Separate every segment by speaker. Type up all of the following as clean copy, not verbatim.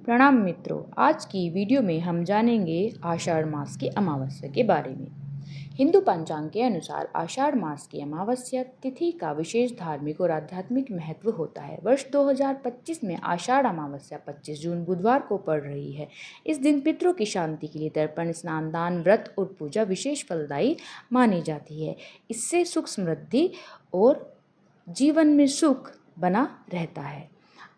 Speaker 1: प्रणाम मित्रों, आज की वीडियो में हम जानेंगे आषाढ़ मास की अमावस्या के बारे में। हिंदू पंचांग के अनुसार आषाढ़ मास की अमावस्या तिथि का विशेष धार्मिक और आध्यात्मिक महत्व होता है। वर्ष 2025 में आषाढ़ अमावस्या 25 जून बुधवार को पड़ रही है। इस दिन पितरों की शांति के लिए तर्पण, स्नान, दान, व्रत और पूजा विशेष फलदायी मानी जाती है। इससे सुख समृद्धि और जीवन में सुख बना रहता है।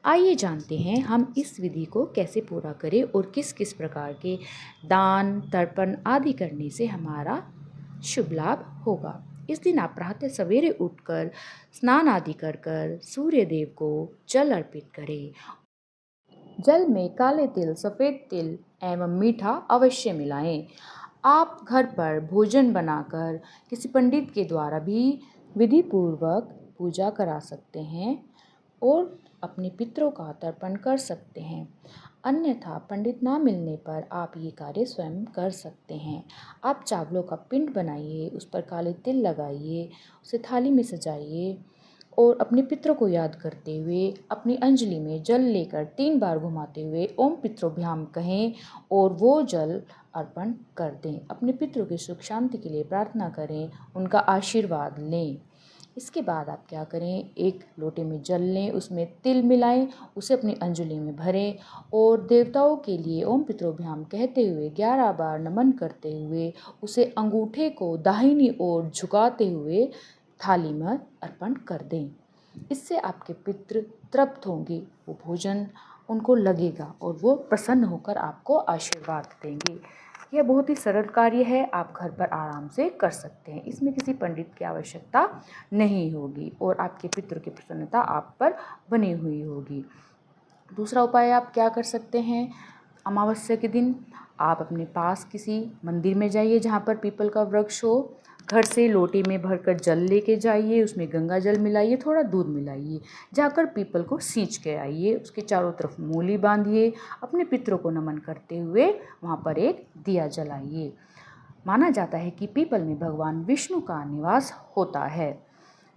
Speaker 1: आइए जानते हैं हम इस विधि को कैसे पूरा करें और किस किस प्रकार के दान, तर्पण आदि करने से हमारा शुभ लाभ होगा। इस दिन आप प्रातः सवेरे उठकर स्नान आदि कर सूर्य देव को जल अर्पित करें। जल में काले तिल, सफ़ेद तिल एवं मीठा अवश्य मिलाएं। आप घर पर भोजन बनाकर किसी पंडित के द्वारा भी विधि पूर्वक पूजा करा सकते हैं और अपने पितरों का तर्पण कर सकते हैं। अन्यथा पंडित ना मिलने पर आप ये कार्य स्वयं कर सकते हैं। आप चावलों का पिंड बनाइए, उस पर काले तिल लगाइए, उसे थाली में सजाइए और अपने पितरों को याद करते हुए अपनी अंजलि में जल लेकर 3 बार घुमाते हुए ओम पितरोभ्याम कहें और वो जल अर्पण कर दें। अपने पितरों की सुख शांति के लिए प्रार्थना करें, उनका आशीर्वाद लें। इसके बाद आप क्या करें, एक लोटे में जल लें, उसमें तिल मिलाएं, उसे अपनी अंजलि में भरें और देवताओं के लिए ओम पितरोभ्याम कहते हुए 11 बार नमन करते हुए उसे अंगूठे को दाहिनी ओर झुकाते हुए थाली में अर्पण कर दें। इससे आपके पितृ तृप्त होंगे, वो भोजन उनको लगेगा और वो प्रसन्न होकर आपको आशीर्वाद देंगे। यह बहुत ही सरल कार्य है, आप घर पर आराम से कर सकते हैं। इसमें किसी पंडित की आवश्यकता नहीं होगी और आपके पितृ की प्रसन्नता आप पर बनी हुई होगी। दूसरा उपाय आप क्या कर सकते हैं, अमावस्या के दिन आप अपने पास किसी मंदिर में जाइए जहाँ पर पीपल का वृक्ष हो। घर से लोटे में भरकर जल लेके जाइए, उसमें गंगा जल मिलाइए, थोड़ा दूध मिलाइए, जाकर पीपल को सींच के आइए, उसके चारों तरफ मूली बांधिए, अपने पितरों को नमन करते हुए वहाँ पर एक दिया जलाइए। माना जाता है कि पीपल में भगवान विष्णु का निवास होता है।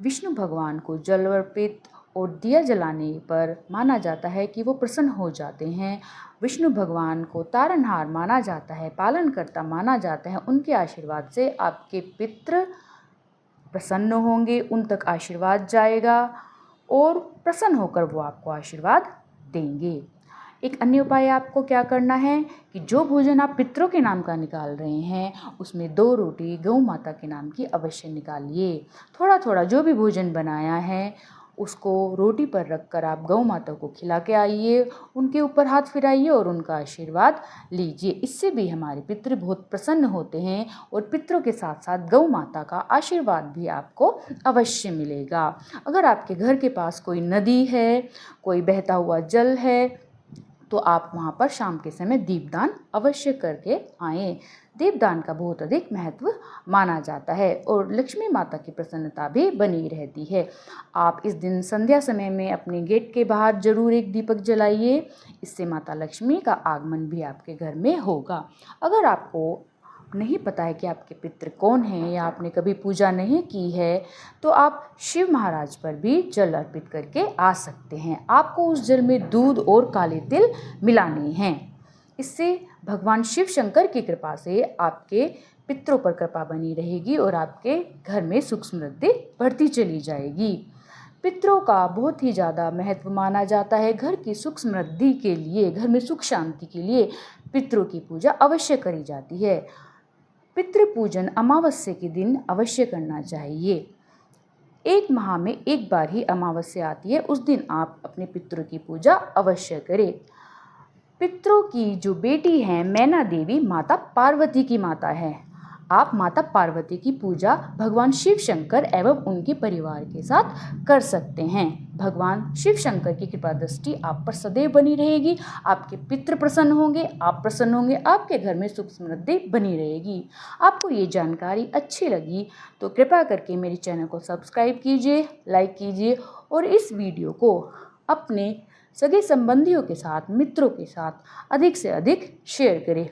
Speaker 1: विष्णु भगवान को जल अर्पित और दिया जलाने पर माना जाता है कि वो प्रसन्न हो जाते हैं। विष्णु भगवान को तारनहार माना जाता है, पालनकर्ता माना जाता है। उनके आशीर्वाद से आपके पितृ प्रसन्न होंगे, उन तक आशीर्वाद जाएगा और प्रसन्न होकर वो आपको आशीर्वाद देंगे। एक अन्य उपाय आपको क्या करना है कि जो भोजन आप पितरों के नाम का निकाल रहे हैं उसमें 2 रोटी गौ माता के नाम की अवश्य निकालिए। थोड़ा थोड़ा जो भी भोजन बनाया है उसको रोटी पर रखकर आप गौ माता को खिला के आइए, उनके ऊपर हाथ फिराइए और उनका आशीर्वाद लीजिए। इससे भी हमारे पितृ बहुत प्रसन्न होते हैं और पितरों के साथ साथ गौ माता का आशीर्वाद भी आपको अवश्य मिलेगा। अगर आपके घर के पास कोई नदी है, कोई बहता हुआ जल है, तो आप वहाँ पर शाम के समय दीपदान अवश्य करके आएँ। दीपदान का बहुत अधिक महत्व माना जाता है और लक्ष्मी माता की प्रसन्नता भी बनी रहती है। आप इस दिन संध्या समय में अपने गेट के बाहर जरूर एक दीपक जलाइए, इससे माता लक्ष्मी का आगमन भी आपके घर में होगा। अगर आपको नहीं पता है कि आपके पितृ कौन हैं या आपने कभी पूजा नहीं की है, तो आप शिव महाराज पर भी जल अर्पित करके आ सकते हैं। आपको उस जल में दूध और काले तिल मिलाने हैं। इससे भगवान शिव शंकर की कृपा से आपके पितरों पर कृपा बनी रहेगी और आपके घर में सुख समृद्धि बढ़ती चली जाएगी। पितरों का बहुत ही ज़्यादा महत्व माना जाता है। घर की सुख समृद्धि के लिए, घर में सुख शांति के लिए पितरों की पूजा अवश्य करी जाती है। पितृ पूजन अमावस्या के दिन अवश्य करना चाहिए। 1 माह में 1 बार ही अमावस्या आती है, उस दिन आप अपने पितरों की पूजा अवश्य करें। पितरों की जो बेटी है मैना देवी माता पार्वती की माता है। आप माता पार्वती की पूजा भगवान शिव शंकर एवं उनके परिवार के साथ कर सकते हैं। भगवान शिव शंकर की कृपा दृष्टि आप पर सदैव बनी रहेगी। आपके पितृ प्रसन्न होंगे, आप प्रसन्न होंगे, आपके घर में सुख समृद्धि बनी रहेगी। आपको ये जानकारी अच्छी लगी तो कृपया करके मेरे चैनल को सब्सक्राइब कीजिए, लाइक कीजिए और इस वीडियो को अपने सगे संबंधियों के साथ, मित्रों के साथ अधिक से अधिक शेयर करें।